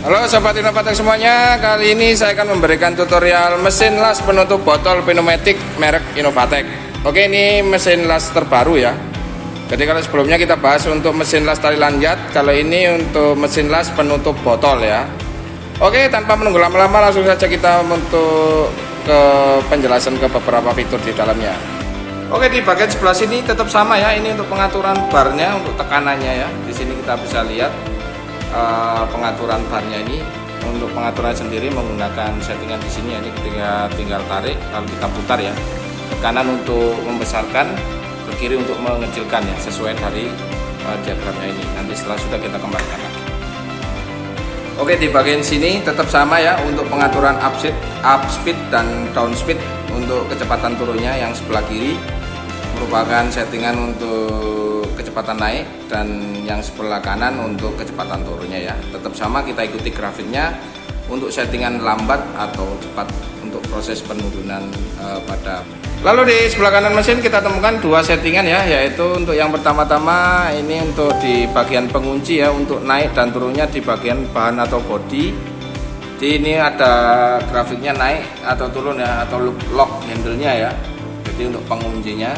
Halo Sobat Inovatek semuanya, kali ini saya akan memberikan tutorial mesin las penutup botol pneumatik merek Inovatek. Oke, ini mesin las terbaru ya. Jadi kalau sebelumnya kita bahas untuk mesin las tali lanjat, kalau ini untuk mesin las penutup botol ya. Oke, tanpa menunggu lama-lama langsung saja kita untuk ke penjelasan ke beberapa fitur di dalamnya. Oke, di bagian sebelah sini tetap sama ya, ini untuk pengaturan barnya, untuk tekanannya ya. Di sini kita bisa lihat pengaturan barnya ini. Untuk pengaturan sendiri menggunakan settingan di sini ya, ini ketika tinggal tarik lalu kita putar ya. Tekanan untuk membesarkan, ke kiri untuk mengecilkan ya, sesuai dari diagramnya ini. Nanti setelah sudah kita kembalikan lagi. Oke, di bagian sini tetap sama ya, untuk pengaturan up speed dan down speed. Untuk kecepatan turunnya yang sebelah kiri merupakan settingan untuk kecepatan naik, dan yang sebelah kanan untuk kecepatan turunnya ya. Tetap sama, kita ikuti grafiknya untuk settingan lambat atau cepat untuk proses penurunan pada. Lalu di sebelah kanan mesin kita temukan dua settingan ya, yaitu untuk yang pertama-tama ini untuk di bagian pengunci ya, untuk naik dan turunnya di bagian bahan atau bodi. Di ini ada grafiknya naik atau turun ya, atau lock handle-nya ya. Jadi untuk penguncinya.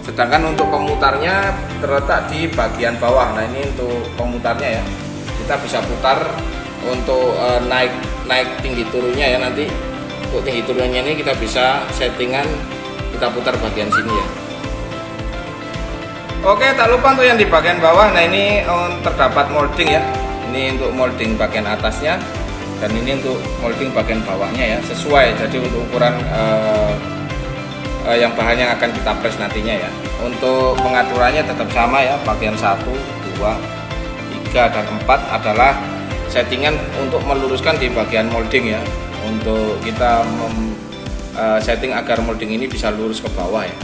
Sedangkan untuk pemutarnya terletak di bagian bawah. Nah, ini untuk pemutarnya ya. Kita bisa putar untuk naik tinggi turunnya ya. Nanti untuk tinggi turunnya ini kita bisa settingan, kita putar bagian sini ya. Oke, tak lupa untuk yang di bagian bawah. Nah, ini terdapat molding ya. Ini untuk molding bagian atasnya, dan ini untuk molding bagian bawahnya ya. Sesuai, jadi untuk ukuran yang bahan yang akan kita press nantinya ya. Untuk pengaturannya tetap sama ya, bagian 1, 2, 3, dan 4 adalah settingan untuk meluruskan di bagian molding ya. Untuk kita setting agar molding ini bisa lurus ke bawah ya.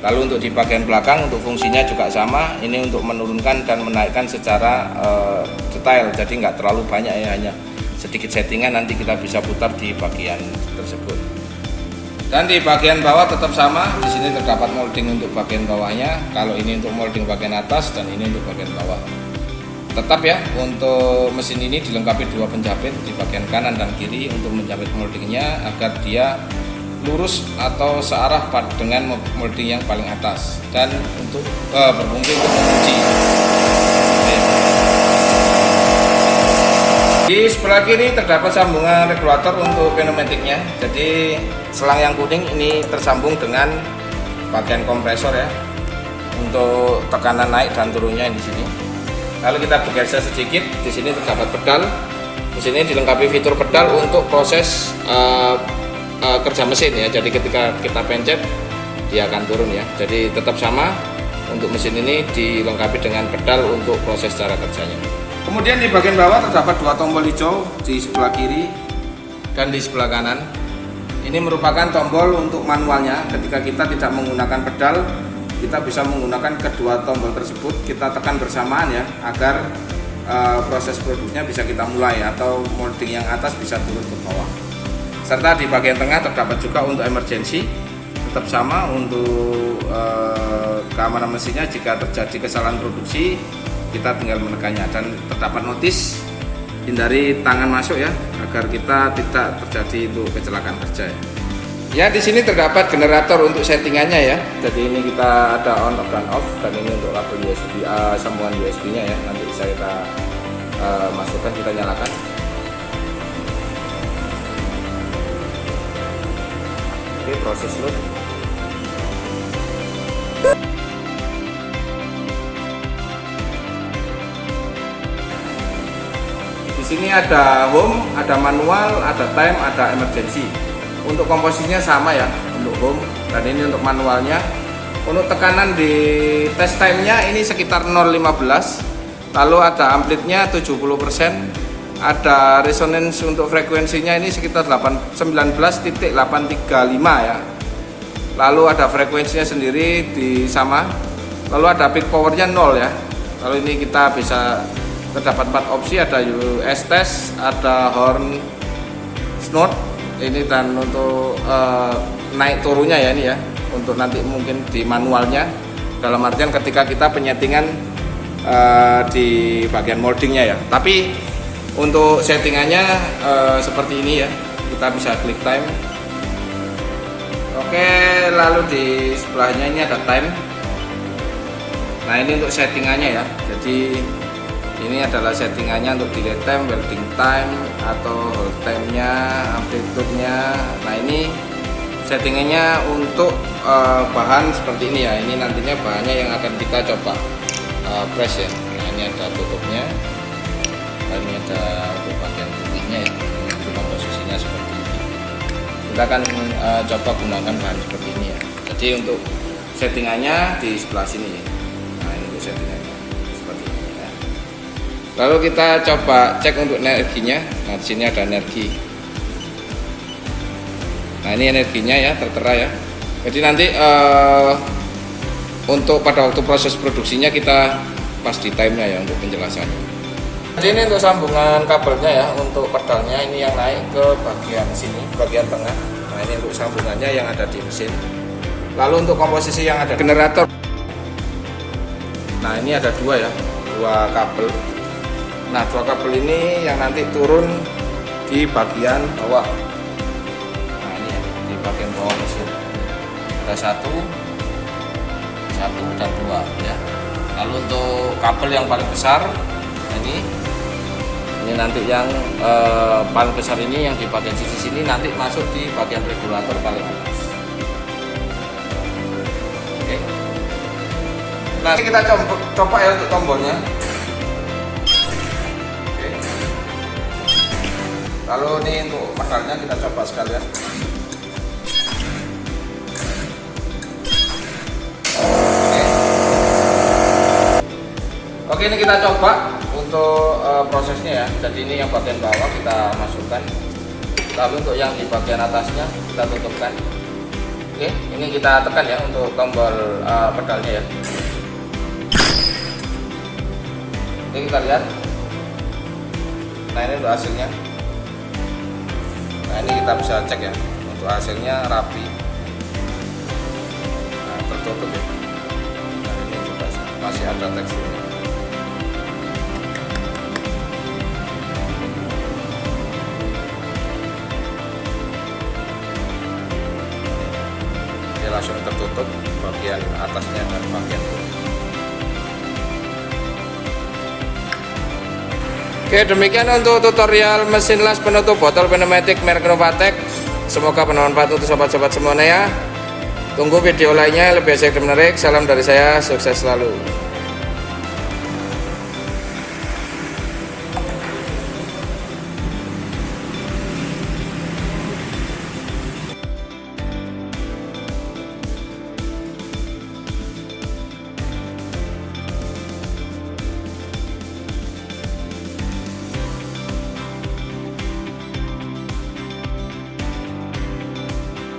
Lalu untuk di bagian belakang untuk fungsinya juga sama, ini untuk menurunkan dan menaikkan secara detail, jadi nggak terlalu banyak ya, hanya sedikit settingan, nanti kita bisa putar di bagian tersebut. Dan di bagian bawah tetap sama, di sini terdapat molding untuk bagian bawahnya. Kalau ini untuk molding bagian atas, dan ini untuk bagian bawah. Tetap ya, untuk mesin ini dilengkapi dua penjepit di bagian kanan dan kiri untuk menjepit moldingnya agar dia lurus atau searah dengan molding yang paling atas, dan untuk berfungsi untuk mengunci. Di sebelah kiri terdapat sambungan regulator untuk pneumatiknya. Jadi selang yang kuning ini tersambung dengan bagian kompresor ya, untuk tekanan naik dan turunnya di sini. Lalu kita bergeser sedikit, di sini terdapat pedal. Di sini dilengkapi fitur pedal untuk proses kerja mesin ya. Jadi ketika kita pencet dia akan turun ya. Jadi tetap sama, untuk mesin ini dilengkapi dengan pedal untuk proses cara kerjanya. Kemudian di bagian bawah terdapat dua tombol hijau di sebelah kiri dan di sebelah kanan. Ini merupakan tombol untuk manualnya. Ketika kita tidak menggunakan pedal, kita bisa menggunakan kedua tombol tersebut. Kita tekan bersamaan ya, agar proses produksinya bisa kita mulai, atau molding yang atas bisa turun ke bawah. Serta di bagian tengah terdapat juga untuk emergency. Tetap sama untuk keamanan mesinnya, jika terjadi kesalahan produksi kita tinggal menekannya, dan terdapat notis hindari tangan masuk ya, agar kita tidak terjadi untuk kecelakaan kerja ya. Ya, di sini terdapat generator untuk settingannya ya. Jadi ini kita ada on dan off, dan ini untuk kabel USB, sambungan USB-nya ya. Nanti bisa kita masukkan, kita nyalakan. Oke, proses load. Di sini ada home, ada manual, ada time, ada emergency. Untuk komposisinya sama ya, untuk home, dan ini untuk manualnya. Untuk tekanan di test time-nya ini sekitar 0,15. Lalu ada amplitnya 70%. Ada resonance untuk frekuensinya ini sekitar 19,835 ya. Lalu ada frekuensinya sendiri di sama. Lalu ada peak powernya 0 ya. Lalu ini kita bisa terdapat 4 opsi, ada US test, ada horn snort ini, dan untuk naik turunnya ya ini ya, untuk nanti mungkin di manualnya, dalam artian ketika kita penyetingan di bagian moldingnya ya. Tapi Untuk settingannya seperti ini ya, kita bisa klik time. Oke, lalu di sebelahnya ini ada time. Nah, ini untuk settingannya ya. Jadi ini adalah settingannya untuk delay time, welding time, atau hold time-nya, amplitude-nya. Nah, ini settingannya untuk bahan seperti ini ya. Ini nantinya bahannya yang akan kita coba press ya. Nah, ini ada tutupnya. Dan ini ada untuk bagian putihnya ya. Cuma posisinya seperti ini. Kita akan coba gunakan bahan seperti ini ya. Jadi untuk settingannya di sebelah sini. Nah, ini untuk settingannya seperti ini ya. Lalu kita coba cek untuk energinya. Nah, di sini ada energi. Nah, ini energinya ya, tertera ya. Jadi nanti untuk pada waktu proses produksinya kita pas di time-nya ya untuk penjelasannya. Jadi ini untuk sambungan kabelnya ya, untuk pedalnya ini yang naik ke bagian sini, bagian tengah. Nah, ini untuk sambungannya yang ada di mesin. Lalu untuk komposisi yang ada generator. Nah, ini ada dua ya, dua kabel. Nah, dua kabel ini yang nanti turun di bagian bawah. Nah, ini ya, di bagian bawah mesin. Ada satu dan dua ya. Lalu untuk kabel yang paling besar, ini nanti yang paling besar ini yang di bagian sisi sini nanti masuk di bagian regulator paling atas. Oke. Nah, kita coba ya untuk tombolnya. Oke. Lalu ini untuk pedalnya kita coba sekalian. Oke, ini kita coba untuk prosesnya ya. Jadi ini yang bagian bawah kita masukkan. Lalu untuk yang di bagian atasnya kita tutupkan. Oke, ini kita tekan ya untuk tombol pedalnya ya. Oke, kita lihat. Nah, ini untuk hasilnya. Nah, ini kita bisa cek ya. Untuk hasilnya rapi. Nah, tertutup ya. Nah, ini juga masih ada teksturnya. Langsung tertutup bagian atasnya dan bagian bawah. Oke, demikian untuk tutorial mesin las penutup botol pneumatik merek Inovatec. Semoga bermanfaat untuk sobat-sobat semuanya ya. Tunggu video lainnya lebih asik dan menarik. Salam dari saya, sukses selalu.